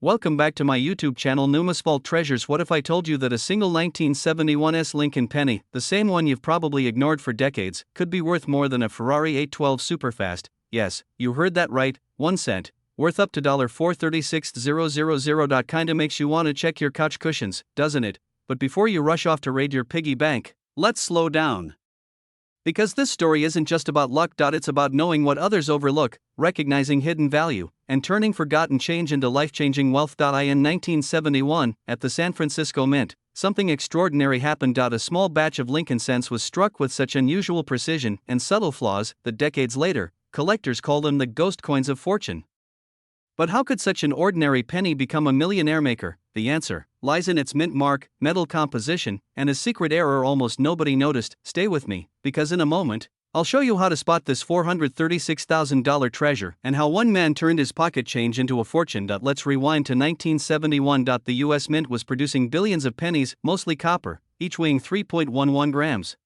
Welcome back to my YouTube channel Vault Treasures. What if I told you that a single 1971 Lincoln penny, the same one you've probably ignored for decades, could be worth more than a Ferrari 812 Superfast? Yes, you heard that right, 1 cent. Worth up to $436,000. Kinda makes you want to check your couch cushions, doesn't it? But before you rush off to raid your piggy bank, let's slow down. Because this story isn't just about luck. It's about knowing what others overlook, recognizing hidden value, and turning forgotten change into life-changing wealth. In 1971, at the San Francisco Mint, something extraordinary happened. A small batch of Lincoln cents was struck with such unusual precision and subtle flaws that decades later, collectors call them the ghost coins of fortune. But how could such an ordinary penny become a millionaire maker? The answer lies in its mint mark, metal composition, and a secret error almost nobody noticed. Stay with me, because in a moment, I'll show you how to spot this $436,000 treasure and how one man turned his pocket change into a fortune. Let's rewind to 1971. The US Mint was producing billions of pennies, mostly copper, each weighing 3.11 grams.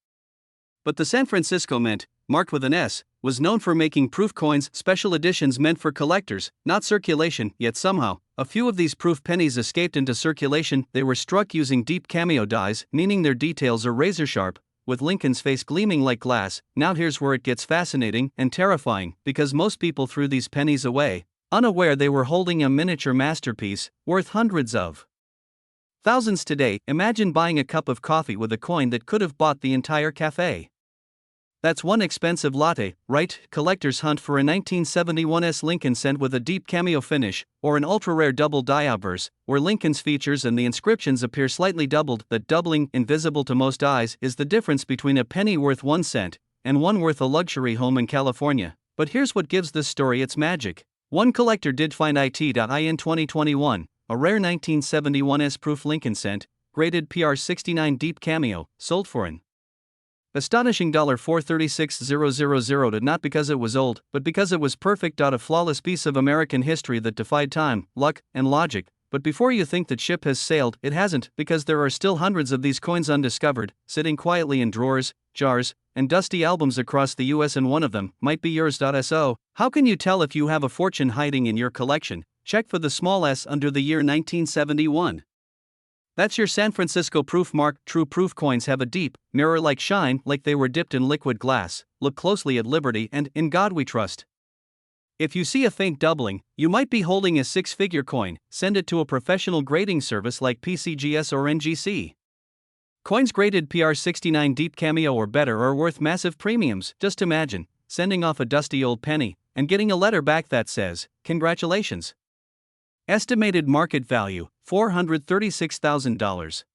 But the San Francisco Mint, marked with an S, was known for making proof coins, special editions meant for collectors, not circulation. Yet somehow, a few of these proof pennies escaped into circulation. They were struck using deep cameo dies, meaning their details are razor sharp, with Lincoln's face gleaming like glass. Now here's where it gets fascinating and terrifying, because most people threw these pennies away, unaware they were holding a miniature masterpiece, worth hundreds of thousands today. Imagine buying a cup of coffee with a coin that could have bought the entire cafe. That's one expensive latte, right? Collectors hunt for a 1971 Lincoln cent with a deep cameo finish, or an ultra-rare double die obverse, where Lincoln's features and the inscriptions appear slightly doubled. That doubling, invisible to most eyes, is the difference between a penny worth 1 cent and one worth a luxury home in California. But here's what gives this story its magic. One collector did find it. In 2021, a rare 1971 proof Lincoln cent, graded PR69 deep cameo, sold for an astonishing $436,000, not because it was old, but because it was perfect. A flawless piece of American history that defied time, luck, and logic. But before you think that ship has sailed, it hasn't, because there are still hundreds of these coins undiscovered, sitting quietly in drawers, jars, and dusty albums across the US, and one of them might be yours. So, how can you tell if you have a fortune hiding in your collection? Check for the small s under the year 1971. That's your San Francisco proof mark. True proof coins have a deep, mirror-like shine, like they were dipped in liquid glass. Look closely at Liberty and In God We Trust. If you see a faint doubling, you might be holding a six-figure coin. Send it to a professional grading service like PCGS or NGC. Coins graded PR69 deep cameo or better are worth massive premiums. Just imagine sending off a dusty old penny and getting a letter back that says, "Congratulations. Estimated market value, $436,000.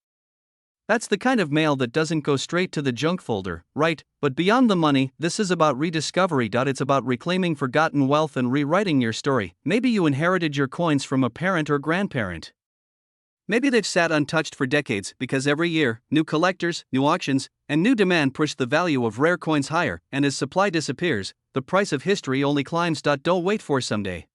That's the kind of mail that doesn't go straight to the junk folder, right? But beyond the money, this is about rediscovery. It's about reclaiming forgotten wealth and rewriting your story. Maybe you inherited your coins from a parent or grandparent. Maybe they've sat untouched for decades because every year, new collectors, new auctions, and new demand push the value of rare coins higher, and as supply disappears, the price of history only climbs. Don't wait for someday.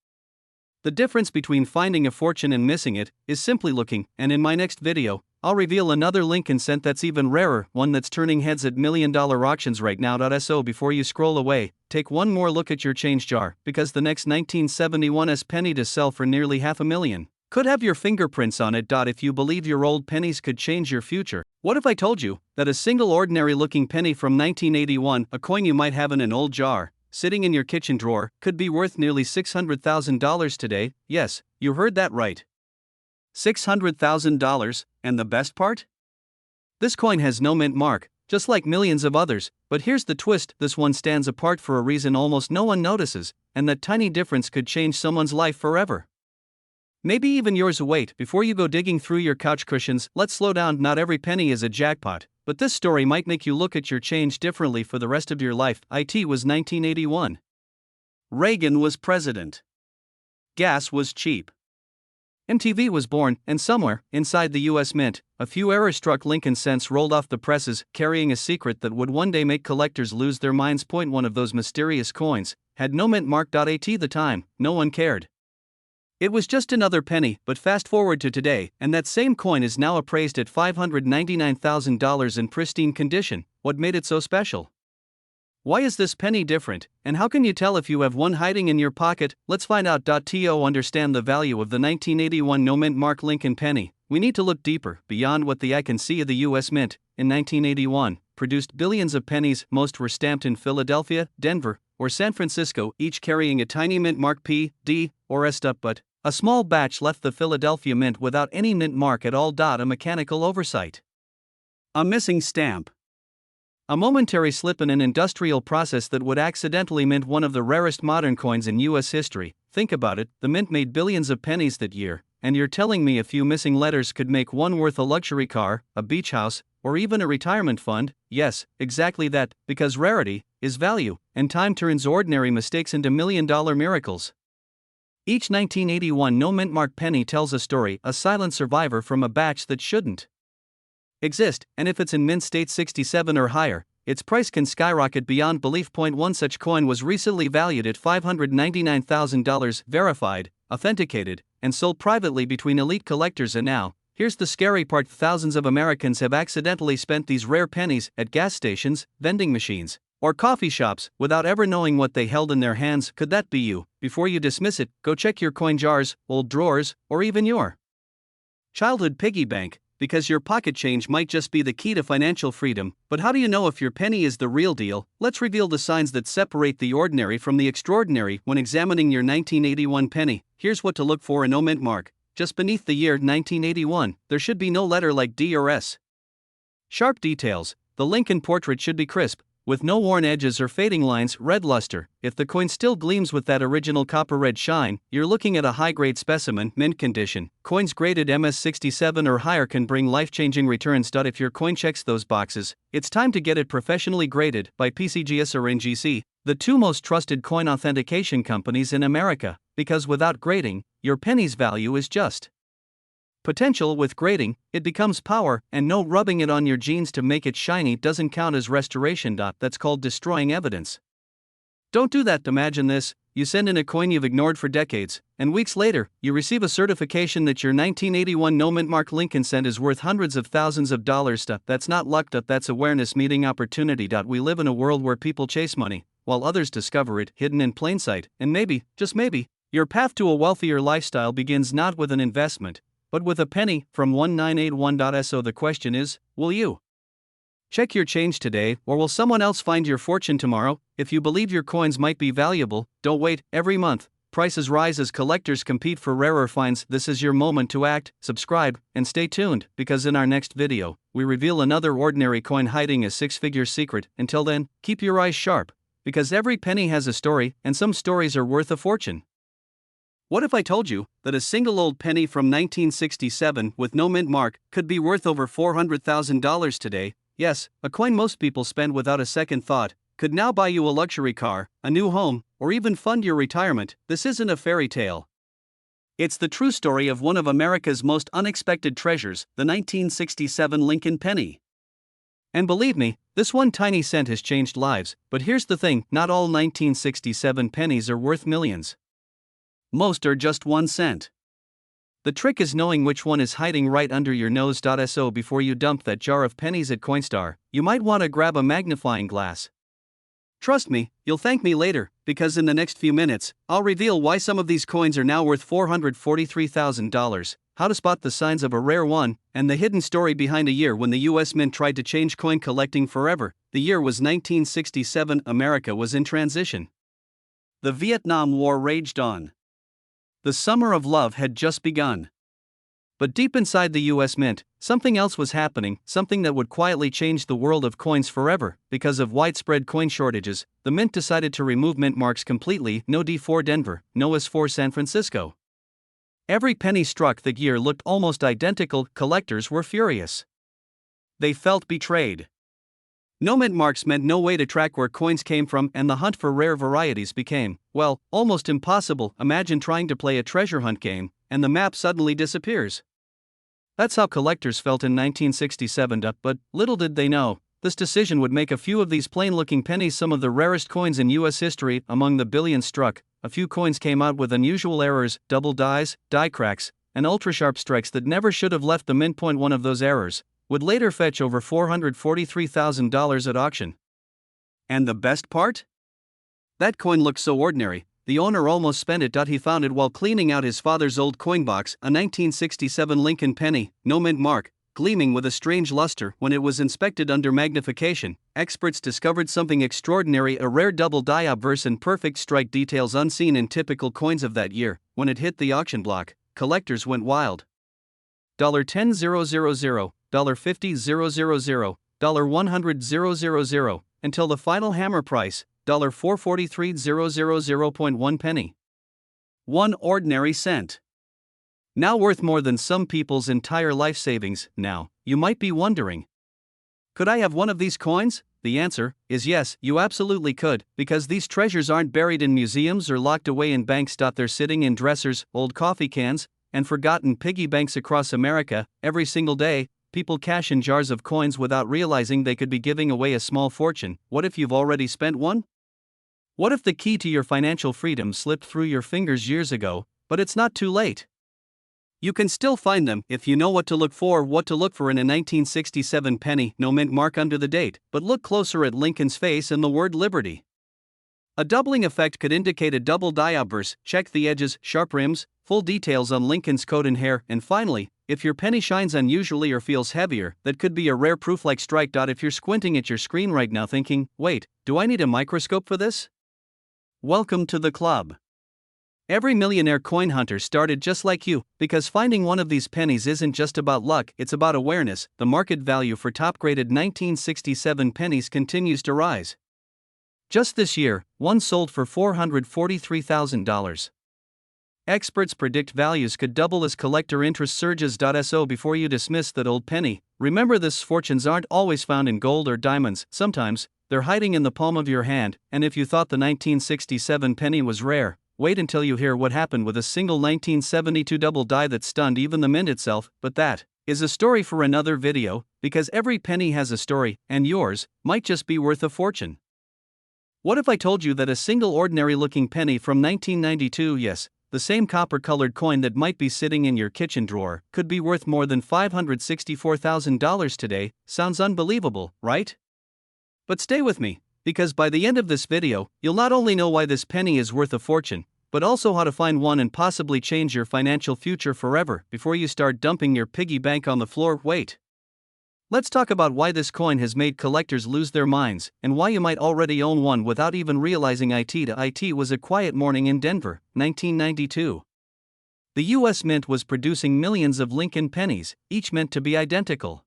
The difference between finding a fortune and missing it is simply looking, and in my next video, I'll reveal another Lincoln cent that's even rarer, one that's turning heads at million-dollar auctions right now. So before you scroll away, take one more look at your change jar, because the next 1971 penny to sell for nearly $500,000 could have your fingerprints on it. If you believe your old pennies could change your future, what if I told you that a single ordinary-looking penny from 1981, a coin you might have in an old jar, sitting in your kitchen drawer, could be worth nearly $600,000 today? Yes, you heard that right. $600,000, and the best part? This coin has no mint mark, just like millions of others, but here's the twist: this one stands apart for a reason almost no one notices, and that tiny difference could change someone's life forever. Maybe even yours. Wait, before you go digging through your couch cushions, let's slow down. Not every penny is a jackpot, but this story might make you look at your change differently for the rest of your life. It was 1981. Reagan was president. Gas was cheap. MTV was born, and somewhere, inside the US Mint, a few error-struck Lincoln cents rolled off the presses, carrying a secret that would one day make collectors lose their minds. One of those mysterious coins had no mint mark. At the time, no one cared. It was just another penny. But fast forward to today, and that same coin is now appraised at $599,000 in pristine condition. What made it so special? Why is this penny different, and how can you tell if you have one hiding in your pocket? Let's find out. To understand the value of the 1981 no-mint mark Lincoln penny, we need to look deeper, beyond what the eye can see. The U.S. Mint, in 1981, produced billions of pennies. Most were stamped in Philadelphia, Denver, or San Francisco, each carrying a tiny mint mark P, D, or S. But a small batch left the Philadelphia Mint without any mint mark at all. A mechanical oversight. A missing stamp. A momentary slip in an industrial process that would accidentally mint one of the rarest modern coins in U.S. history. Think about it, the mint made billions of pennies that year, and you're telling me a few missing letters could make one worth a luxury car, a beach house, or even a retirement fund? Yes, exactly that, because rarity is value, and time turns ordinary mistakes into million-dollar miracles. Each 1981 no-mint mark penny tells a story, a silent survivor from a batch that shouldn't exist, and if it's in mint state 67 or higher, its price can skyrocket beyond belief. One such coin was recently valued at $599,000, verified, authenticated, and sold privately between elite collectors. And now, here's the scary part: thousands of Americans have accidentally spent these rare pennies at gas stations, vending machines, or coffee shops without ever knowing what they held in their hands. Could that be you? Before you dismiss it, go check your coin jars, old drawers, or even your childhood piggy bank, because your pocket change might just be the key to financial freedom. But how do you know if your penny is the real deal? Let's reveal the signs that separate the ordinary from the extraordinary when examining your 1981 penny. Here's what to look for: a no-mint mark. Just beneath the year 1981, there should be no letter like D or S. Sharp details. The Lincoln portrait should be crisp, with no worn edges or fading lines. Red luster. If the coin still gleams with that original copper red shine, you're looking at a high-grade specimen. Mint condition. Coins graded MS67 or higher can bring life-changing returns. If your coin checks those boxes, it's time to get it professionally graded by PCGS or NGC, the two most trusted coin authentication companies in America, because without grading, your penny's value is just potential. With grading, it becomes power, and no rubbing it on your jeans to make it shiny doesn't count as restoration. That's called destroying evidence. Don't do that. Imagine this: you send in a coin you've ignored for decades, and weeks later, you receive a certification that your 1981 no-mint mark Lincoln cent is worth hundreds of thousands of dollars. That's not luck. That's awareness meeting opportunity. We live in a world where people chase money, while others discover it hidden in plain sight, and maybe, just maybe, your path to a wealthier lifestyle begins not with an investment, but with a penny. From 1981.so, the question is, will you check your change today, or will someone else find your fortune tomorrow? If you believe your coins might be valuable, don't wait. Every month, prices rise as collectors compete for rarer finds. This is your moment to act. Subscribe, and stay tuned, because in our next video, we reveal another ordinary coin hiding a six-figure secret. Until then, keep your eyes sharp, because every penny has a story, and some stories are worth a fortune. What if I told you that a single old penny from 1967 with no mint mark could be worth over $400,000 today? Yes, a coin most people spend without a second thought could now buy you a luxury car, a new home, or even fund your retirement. This isn't a fairy tale. It's the true story of one of America's most unexpected treasures, the 1967 Lincoln penny. And believe me, this one tiny cent has changed lives. But here's the thing: not all 1967 pennies are worth millions. Most are just 1 cent. The trick is knowing which one is hiding right under your nose. So before you dump that jar of pennies at Coinstar, you might want to grab a magnifying glass. Trust me, you'll thank me later, because in the next few minutes, I'll reveal why some of these coins are now worth $443,000, how to spot the signs of a rare one, and the hidden story behind a year when the U.S. Mint tried to change coin collecting forever. The year was 1967. America was in transition. The Vietnam War raged on. The summer of love had just begun. But deep inside the U.S. Mint, something else was happening, something that would quietly change the world of coins forever. Because of widespread coin shortages, the Mint decided to remove mint marks completely. No D for Denver, no S for San Francisco. Every penny struck that year looked almost identical. Collectors were furious. They felt betrayed. No mint marks meant no way to track where coins came from, and the hunt for rare varieties became, well, almost impossible. Imagine trying to play a treasure hunt game, and the map suddenly disappears. That's how collectors felt in 1967. But little did they know, this decision would make a few of these plain-looking pennies some of the rarest coins in U.S. history. Among the billions struck, a few coins came out with unusual errors, double dies, die cracks, and ultra-sharp strikes that never should have left the mint. One of those errors would later fetch over $443,000 at auction. And the best part? That coin looked so ordinary, the owner almost spent it. He found it while cleaning out his father's old coin box, a 1967 Lincoln penny, no mint mark, gleaming with a strange luster. When it was inspected under magnification, experts discovered something extraordinary: a rare double die obverse and perfect strike, details unseen in typical coins of that year. When it hit the auction block, collectors went wild. $10,000, $50,000, $100,000, until the final hammer price, $443,000.1 penny. 1 ordinary cent. Now worth more than some people's entire life savings. Now, you might be wondering, could I have one of these coins? The answer is yes, you absolutely could, because these treasures aren't buried in museums or locked away in banks. They're sitting in dressers, old coffee cans, and forgotten piggy banks across America. Every single day, people cash in jars of coins without realizing they could be giving away a small fortune. What if you've already spent one? What if the key to your financial freedom slipped through your fingers years ago, but it's not too late? You can still find them if you know what to look for. What to look for in a 1967 penny, no mint mark under the date, but look closer at Lincoln's face and the word liberty. A doubling effect could indicate a double die obverse. Check the edges, sharp rims, full details on Lincoln's coat and hair. And finally, if your penny shines unusually or feels heavier, that could be a rare proof like strike. If you're squinting at your screen right now thinking, wait, do I need a microscope for this? Welcome to the club. Every millionaire coin hunter started just like you, because finding one of these pennies isn't just about luck, it's about awareness. The market value for top-graded 1967 pennies continues to rise. Just this year, one sold for $443,000. Experts predict values could double as collector interest surges. So before you dismiss that old penny, remember this: fortunes aren't always found in gold or diamonds. Sometimes, they're hiding in the palm of your hand. And if you thought the 1967 penny was rare, wait until you hear what happened with a single 1972 double die that stunned even the mint itself. But that is a story for another video, because every penny has a story, and yours might just be worth a fortune. What if I told you that a single ordinary-looking penny from 1992, yes, the same copper-colored coin that might be sitting in your kitchen drawer, could be worth more than $564,000 today? Sounds unbelievable, right? But stay with me, because by the end of this video, you'll not only know why this penny is worth a fortune, but also how to find one and possibly change your financial future forever. Before you start dumping your piggy bank on the floor, wait. Let's talk about why this coin has made collectors lose their minds, and why you might already own one without even realizing it. It was a quiet morning in Denver, 1992. The U.S. Mint was producing millions of Lincoln pennies, each meant to be identical.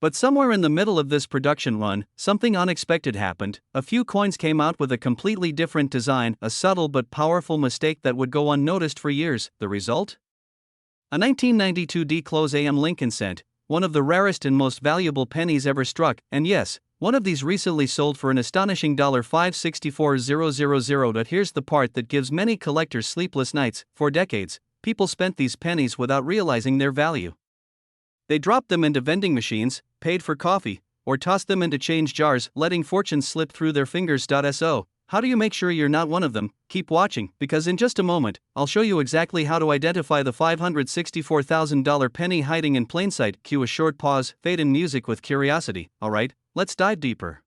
But somewhere in the middle of this production run, something unexpected happened. A few coins came out with a completely different design, a subtle but powerful mistake that would go unnoticed for years. The result? A 1992 D-Close AM Lincoln cent, one of the rarest and most valuable pennies ever struck, and yes, one of these recently sold for an astonishing $564,000. But here's the part that gives many collectors sleepless nights. For decades, people spent these pennies without realizing their value. They dropped them into vending machines, paid for coffee, or tossed them into change jars, letting fortunes slip through their fingers. So, how do you make sure you're not one of them? Keep watching, because in just a moment, I'll show you exactly how to identify the $564,000 penny hiding in plain sight. Cue a short pause, fade in music with curiosity. Alright, let's dive deeper.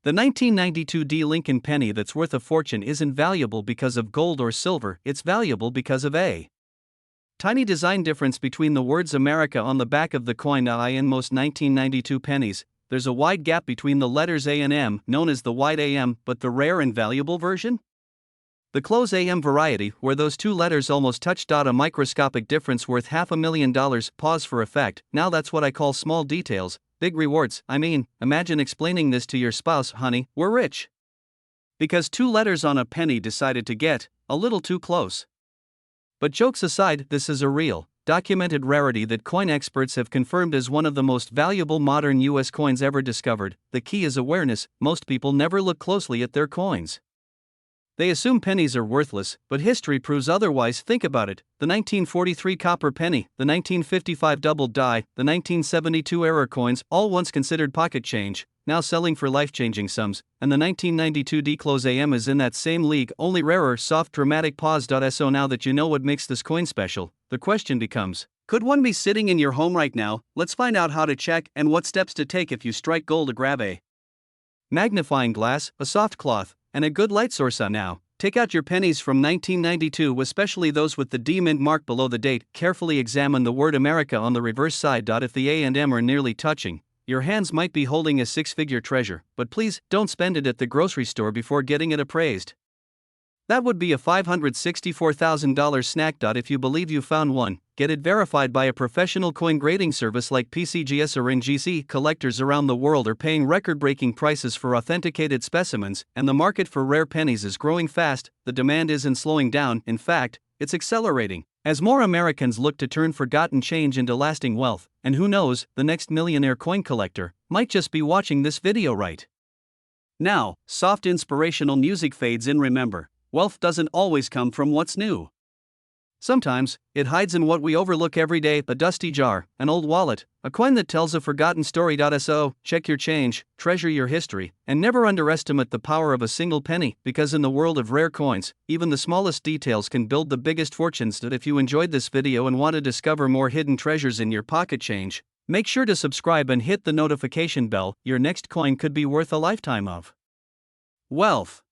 The 1992 D Lincoln penny that's worth a fortune isn't valuable because of gold or silver, it's valuable because of a tiny design difference between the words America on the back of the coin. In most 1992 pennies, there's a wide gap between the letters A and M, known as the wide AM, but the rare and valuable version? The close AM variety, where those two letters almost touch. A microscopic difference worth $500,000. Pause for effect. Now that's what I call small details, big rewards. Imagine explaining this to your spouse: honey, we're rich. Because two letters on a penny decided to get a little too close. But jokes aside, this is a real, documented rarity that coin experts have confirmed as one of the most valuable modern U.S. coins ever discovered. The key is awareness. Most people never look closely at their coins. They assume pennies are worthless, but history proves otherwise. Think about it: the 1943 copper penny, the 1955 double die, the 1972 error coins, all once considered pocket change, now selling for life-changing sums, and the 1992 D-Close AM is in that same league, only rarer. Soft dramatic pause. So now that you know what makes this coin special, the question becomes, could one be sitting in your home right now? Let's find out how to check and what steps to take if you strike gold to grab a magnifying glass, a soft cloth, and a good light source. Now, take out your pennies from 1992, especially those with the D mint mark below the date. Carefully examine the word America on the reverse side. If the A and M are nearly touching, your hands might be holding a six-figure treasure, but please don't spend it at the grocery store before getting it appraised. That would be a $564,000 snack. If you believe you found one, get it verified by a professional coin grading service like PCGS or NGC. Collectors around the world are paying record-breaking prices for authenticated specimens, and the market for rare pennies is growing fast. The demand isn't slowing down, in fact, it's accelerating, as more Americans look to turn forgotten change into lasting wealth. And who knows, the next millionaire coin collector might just be watching this video right now. Soft inspirational music fades in. Remember, wealth doesn't always come from what's new. Sometimes, it hides in what we overlook every day: a dusty jar, an old wallet, a coin that tells a forgotten story. So, check your change, treasure your history, and never underestimate the power of a single penny, because in the world of rare coins, even the smallest details can build the biggest fortunes. If you enjoyed this video and want to discover more hidden treasures in your pocket change, make sure to subscribe and hit the notification bell. Your next coin could be worth a lifetime of wealth.